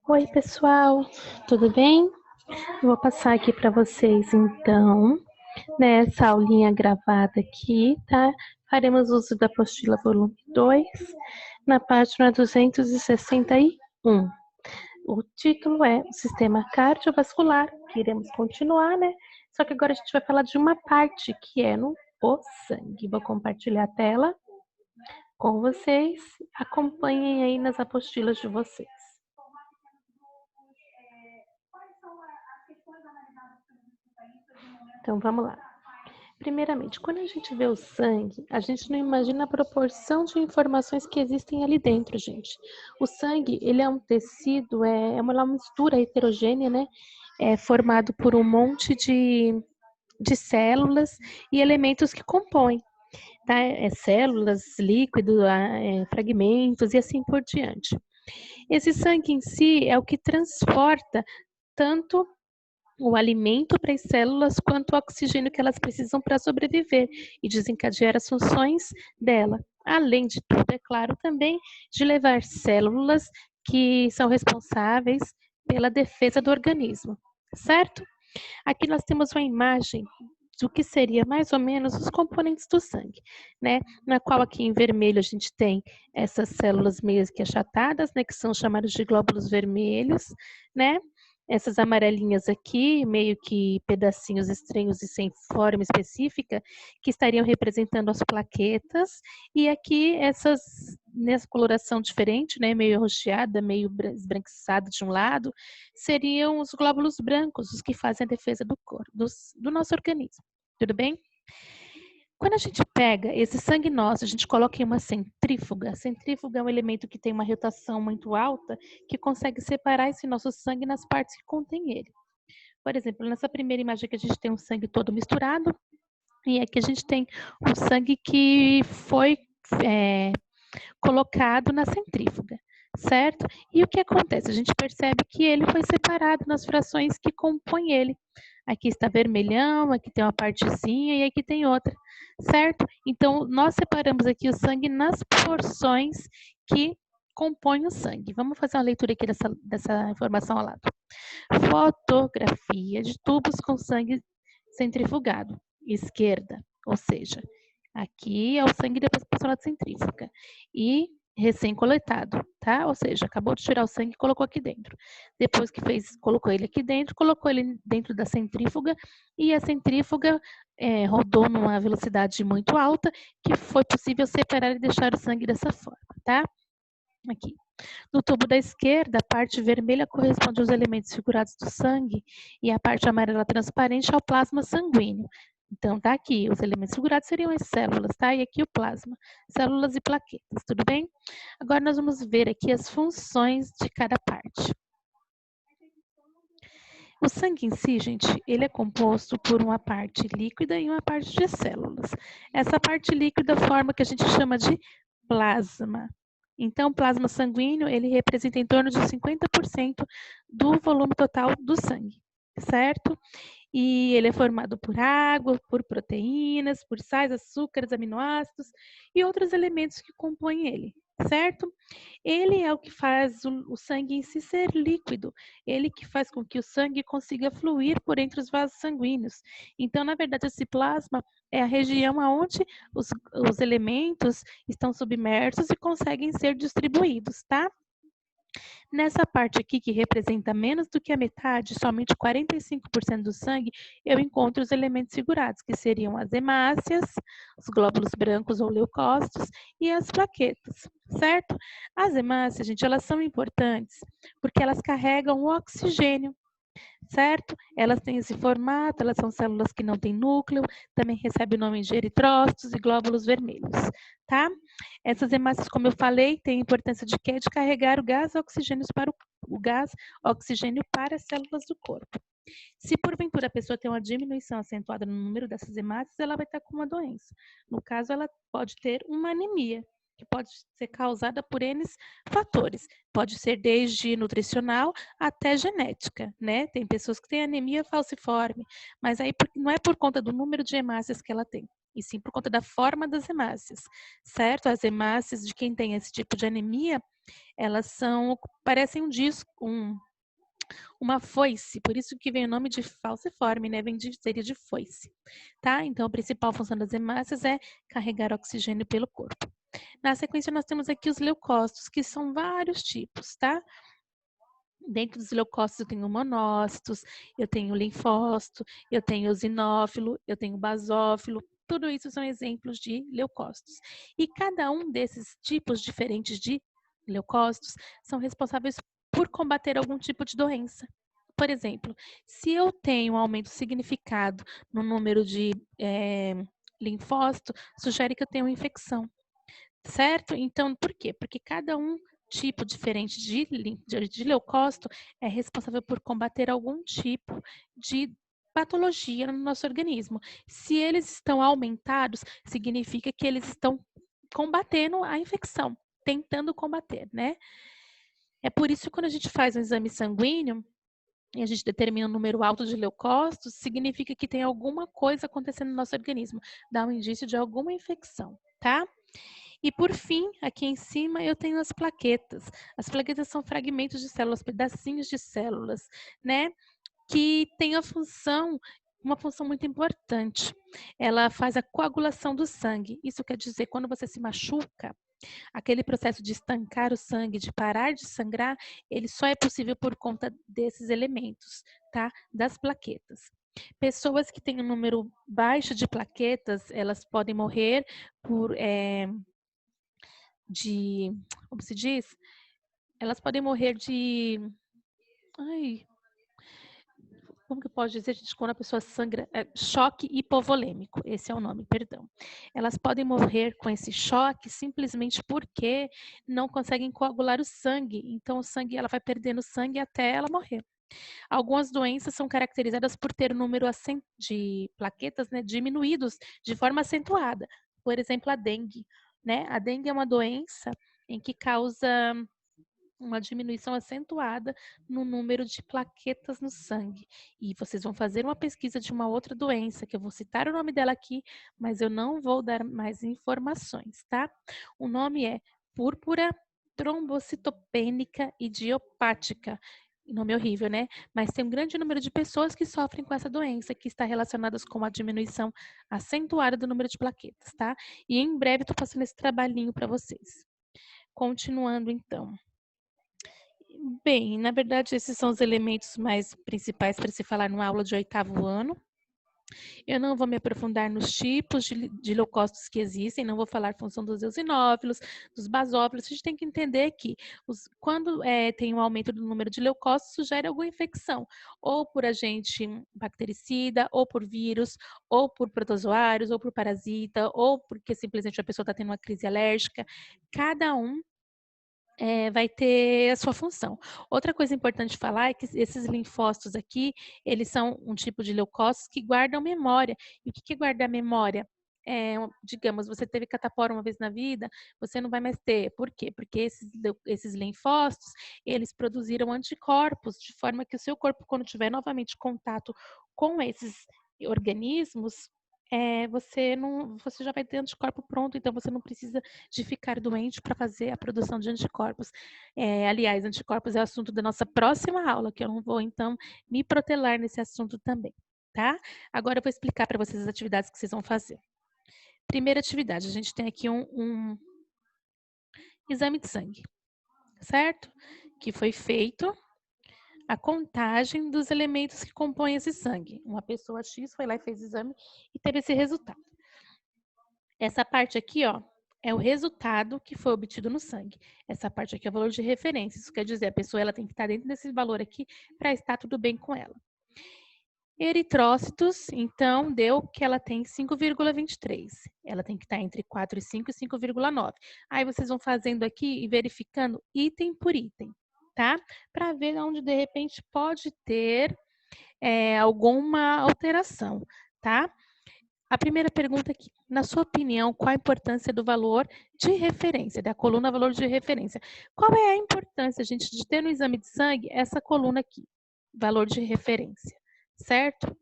Oi, pessoal, tudo bem? Eu vou passar aqui para vocês, então, nessa aulinha gravada aqui, tá? Faremos uso da apostila volume 2, na página 261. O título é o Sistema Cardiovascular, que iremos continuar, né? Só que agora a gente vai falar de uma parte que é no o sangue. Vou compartilhar a tela com vocês. Acompanhem aí nas apostilas de vocês. Então, vamos lá. Primeiramente, quando a gente vê o sangue, a gente não imagina a proporção de informações que existem ali dentro, gente. O sangue, ele é um tecido, é uma mistura heterogênea, né? É formado por um monte de células e elementos que compõem, tá? Células, líquido, fragmentos e assim por diante. Esse sangue em si é o que transporta tanto o alimento para as células quanto o oxigênio que elas precisam para sobreviver e desencadear as funções dela. Além de tudo, é claro, também de levar células que são responsáveis pela defesa do organismo, certo? Aqui nós temos uma imagem do que seria mais ou menos os componentes do sangue, né? Na qual aqui em vermelho a gente tem essas células meio que achatadas, né? Que são chamadas de glóbulos vermelhos, né? Essas amarelinhas aqui, meio que pedacinhos estranhos e sem forma específica, que estariam representando as plaquetas, e aqui essas nessa coloração diferente, né, meio arroxeada, meio esbranquiçada de um lado, seriam os glóbulos brancos, os que fazem a defesa do corpo, do nosso organismo. Tudo bem? Quando a gente pega esse sangue nosso, a gente coloca em uma centrífuga. A centrífuga é um elemento que tem uma rotação muito alta, que consegue separar esse nosso sangue nas partes que contém ele. Por exemplo, nessa primeira imagem aqui a gente tem um sangue todo misturado, e aqui a gente tem o sangue que foi colocado na centrífuga, certo? E o que acontece? A gente percebe que ele foi separado nas frações que compõem ele. Aqui está vermelhão, aqui tem uma partezinha e aqui tem outra, certo? Então, nós separamos aqui o sangue nas porções que compõem o sangue. Vamos fazer uma leitura aqui dessa informação ao lado. Fotografia de tubos com sangue centrifugado, esquerda, ou seja, aqui é o sangue depois que passou na centrífuga. E recém-coletado, tá? Ou seja, acabou de tirar o sangue e colocou aqui dentro. Depois que fez, colocou ele aqui dentro, colocou ele dentro da centrífuga e a centrífuga rodou numa velocidade muito alta que foi possível separar e deixar o sangue dessa forma, tá? Aqui. No tubo da esquerda, a parte vermelha corresponde aos elementos figurados do sangue e a parte amarela transparente ao plasma sanguíneo. Então, tá aqui, os elementos figurados seriam as células, tá? E aqui o plasma, células e plaquetas, tudo bem? Agora nós vamos ver aqui as funções de cada parte. O sangue em si, gente, ele é composto por uma parte líquida e uma parte de células. Essa parte líquida forma o que a gente chama de plasma. Então, o plasma sanguíneo, ele representa em torno de 50% do volume total do sangue, certo? E ele é formado por água, por proteínas, por sais, açúcares, aminoácidos e outros elementos que compõem ele, certo? Ele é o que faz o sangue em si ser líquido, ele que faz com que o sangue consiga fluir por entre os vasos sanguíneos. Então, na verdade, esse plasma é a região onde os elementos estão submersos e conseguem ser distribuídos, tá? Nessa parte aqui, que representa menos do que a metade, somente 45% do sangue, eu encontro os elementos figurados, que seriam as hemácias, os glóbulos brancos ou leucócitos e as plaquetas, certo? As hemácias, gente, elas são importantes porque elas carregam o oxigênio, certo? Elas têm esse formato, elas são células que não têm núcleo, também recebem o nome de eritrócitos e glóbulos vermelhos, tá? Essas hemácias, como eu falei, têm a importância de quê? De carregar o gás oxigênio para o gás oxigênio para as células do corpo. Se porventura a pessoa tem uma diminuição acentuada no número dessas hemácias, ela vai estar com uma doença. No caso, ela pode ter uma anemia, que pode ser causada por N fatores. Pode ser desde nutricional até genética, né? Tem pessoas que têm anemia falciforme, mas aí não é por conta do número de hemácias que ela tem. e sim por conta da forma das hemácias, certo? As hemácias de quem tem esse tipo de anemia, elas parecem um disco, uma foice, por isso que vem o nome de falciforme, né? Seria de foice, tá? Então, a principal função das hemácias é carregar oxigênio pelo corpo. Na sequência, nós temos aqui os leucócitos, que são vários tipos, tá? Dentro dos leucócitos eu tenho monócitos, eu tenho linfócito, eu tenho eosinófilo, eu tenho basófilo, tudo isso são exemplos de leucócitos. E cada um desses tipos diferentes de leucócitos são responsáveis por combater algum tipo de doença. Por exemplo, se eu tenho um aumento significado no número de linfócito, sugere que eu tenho uma infecção. Certo? Então, por quê? Porque cada tipo diferente de leucócito é responsável por combater algum tipo de patologia no nosso organismo. Se eles estão aumentados, significa que eles estão combatendo a infecção, tentando combater, né? É por isso que quando a gente faz um exame sanguíneo e a gente determina um número alto de leucócitos, significa que tem alguma coisa acontecendo no nosso organismo, dá um indício de alguma infecção, tá? E por fim, aqui em cima eu tenho as plaquetas. As plaquetas são fragmentos de células, pedacinhos de células, né? Que tem uma função muito importante. Ela faz a coagulação do sangue. Isso quer dizer, quando você se machuca, aquele processo de estancar o sangue, de parar de sangrar, ele só é possível por conta desses elementos, tá? Das plaquetas. Pessoas que têm um número baixo de plaquetas, elas podem morrer por como se diz? Elas podem morrer de, ai, como que pode dizer, gente, quando a pessoa sangra? Choque hipovolêmico, esse é o nome, perdão. Elas podem morrer com esse choque simplesmente porque não conseguem coagular o sangue. Então, o sangue, ela vai perdendo sangue até ela morrer. Algumas doenças são caracterizadas por ter o número de plaquetas, né, diminuídos de forma acentuada. Por exemplo, a dengue, né? A dengue é uma doença em que causa uma diminuição acentuada no número de plaquetas no sangue. E vocês vão fazer uma pesquisa de uma outra doença, que eu vou citar o nome dela aqui, mas eu não vou dar mais informações, tá? O nome é púrpura trombocitopênica idiopática. Nome horrível, né? Mas tem um grande número de pessoas que sofrem com essa doença, que está relacionadas com a diminuição acentuada do número de plaquetas, tá? E em breve estou passando esse trabalhinho para vocês. Continuando, então. Bem, na verdade, esses são os elementos mais principais para se falar numa aula de 8º ano. Eu não vou me aprofundar nos tipos de leucócitos que existem, não vou falar a função dos eosinófilos, dos basófilos. A gente tem que entender que quando tem um aumento do número de leucócitos, sugere alguma infecção, ou por agente bactericida, ou por vírus, ou por protozoários, ou por parasita, ou porque simplesmente a pessoa está tendo uma crise alérgica. Cada um vai ter a sua função. Outra coisa importante falar é que esses linfócitos aqui, eles são um tipo de leucócitos que guardam memória. E o que é guardar memória? Digamos, você teve catapora uma vez na vida, você não vai mais ter. Por quê? Porque esses linfócitos, eles produziram anticorpos, de forma que o seu corpo, quando tiver novamente contato com esses organismos, você já vai ter anticorpo pronto, então você não precisa de ficar doente para fazer a produção de anticorpos. Aliás, anticorpos é o assunto da nossa próxima aula, que eu não vou, então, me protelar nesse assunto também, tá? Agora eu vou explicar para vocês as atividades que vocês vão fazer. Primeira atividade, a gente tem aqui um exame de sangue, certo? Que foi feito a contagem dos elementos que compõem esse sangue. Uma pessoa X foi lá e fez o exame e teve esse resultado. Essa parte aqui, ó, é o resultado que foi obtido no sangue. Essa parte aqui é o valor de referência. Isso quer dizer, a pessoa ela tem que estar dentro desse valor aqui para estar tudo bem com ela. Eritrócitos, então, deu que ela tem 5,23. Ela tem que estar entre 4,5 e 5,9. Aí vocês vão fazendo aqui e verificando item por item, tá? Para ver onde, de repente, pode ter alguma alteração, tá? A primeira pergunta aqui, na sua opinião, qual a importância do valor de referência, da coluna valor de referência? Qual é a importância, gente, de ter no exame de sangue essa coluna aqui, valor de referência, certo?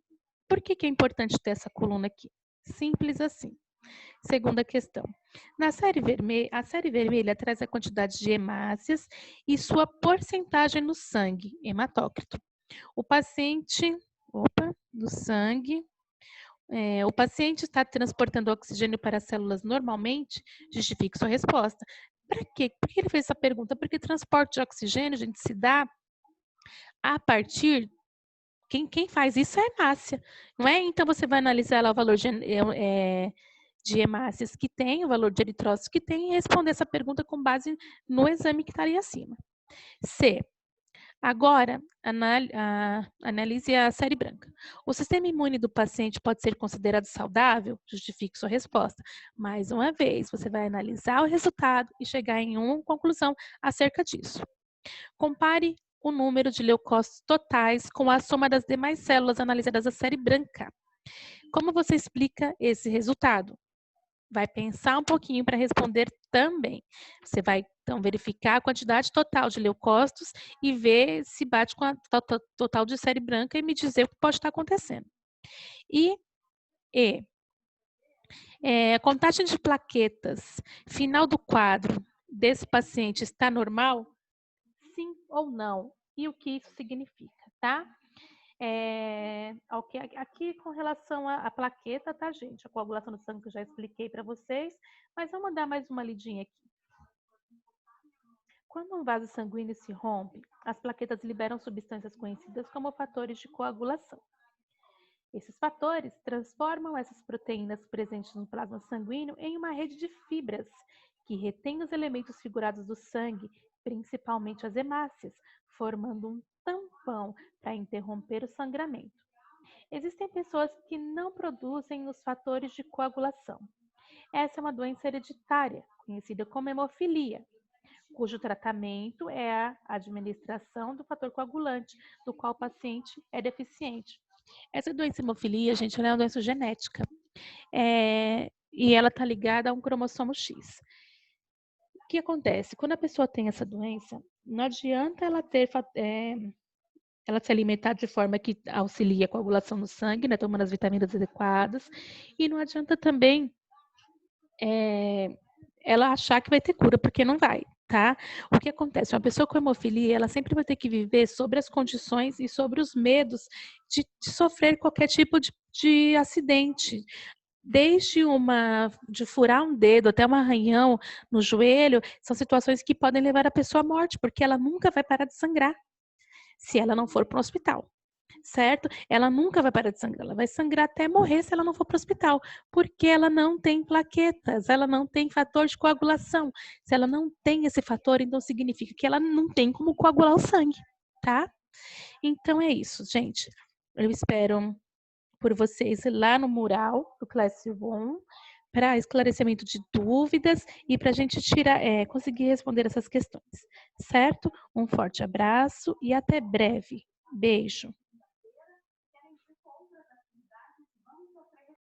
Por que é importante ter essa coluna aqui? Simples assim. Segunda questão. A série vermelha traz a quantidade de hemácias e sua porcentagem no sangue, hematócrito. O paciente, do sangue, o paciente está transportando oxigênio para as células normalmente? Justifique sua resposta. Para quê? Por que ele fez essa pergunta? Porque transporte de oxigênio, gente, se dá a partir. Quem faz isso é a hemácia, não é? Então, você vai analisar lá o valor de hemácias que tem, o valor de eritrócitos que tem, e responder essa pergunta com base no exame que está ali acima. C. Agora, analise a série branca. O sistema imune do paciente pode ser considerado saudável? Justifique sua resposta. Mais uma vez, você vai analisar o resultado e chegar em uma conclusão acerca disso. Compare o número de leucócitos totais com a soma das demais células analisadas da série branca. Como você explica esse resultado? Vai pensar um pouquinho para responder também. Você vai, então, verificar a quantidade total de leucócitos e ver se bate com a total de série branca e me dizer o que pode estar acontecendo. E a contagem de plaquetas final do quadro desse paciente está normal? Sim ou não? E o que isso significa, tá? Aqui com relação à plaqueta, tá, gente? A coagulação do sangue que eu já expliquei para vocês, mas vamos dar mais uma lidinha aqui. Quando um vaso sanguíneo se rompe, as plaquetas liberam substâncias conhecidas como fatores de coagulação. Esses fatores transformam essas proteínas presentes no plasma sanguíneo em uma rede de fibras que retém os elementos figurados do sangue, principalmente as hemácias, formando um tampão para interromper o sangramento. Existem pessoas que não produzem os fatores de coagulação. Essa é uma doença hereditária, conhecida como hemofilia, cujo tratamento é a administração do fator coagulante, do qual o paciente é deficiente. Essa doença hemofilia, gente, ela é uma doença genética. E ela está ligada a um cromossomo X. O que acontece? Quando a pessoa tem essa doença, não adianta ela ela se alimentar de forma que auxilia a coagulação no sangue, né, tomando as vitaminas adequadas, e não adianta também ela achar que vai ter cura, porque não vai, tá? O que acontece? Uma pessoa com hemofilia, ela sempre vai ter que viver sobre as condições e sobre os medos de sofrer qualquer tipo de acidente. Desde de furar um dedo até um arranhão no joelho, são situações que podem levar a pessoa à morte, porque ela nunca vai parar de sangrar, se ela não for para o hospital, certo? Ela nunca vai parar de sangrar, ela vai sangrar até morrer se ela não for para o hospital, porque ela não tem plaquetas, ela não tem fator de coagulação. Se ela não tem esse fator, então significa que ela não tem como coagular o sangue, tá? Então é isso, gente. Eu espero por vocês lá no mural do Classroom para esclarecimento de dúvidas e para a gente conseguir responder essas questões, certo? Um forte abraço e até breve. Beijo.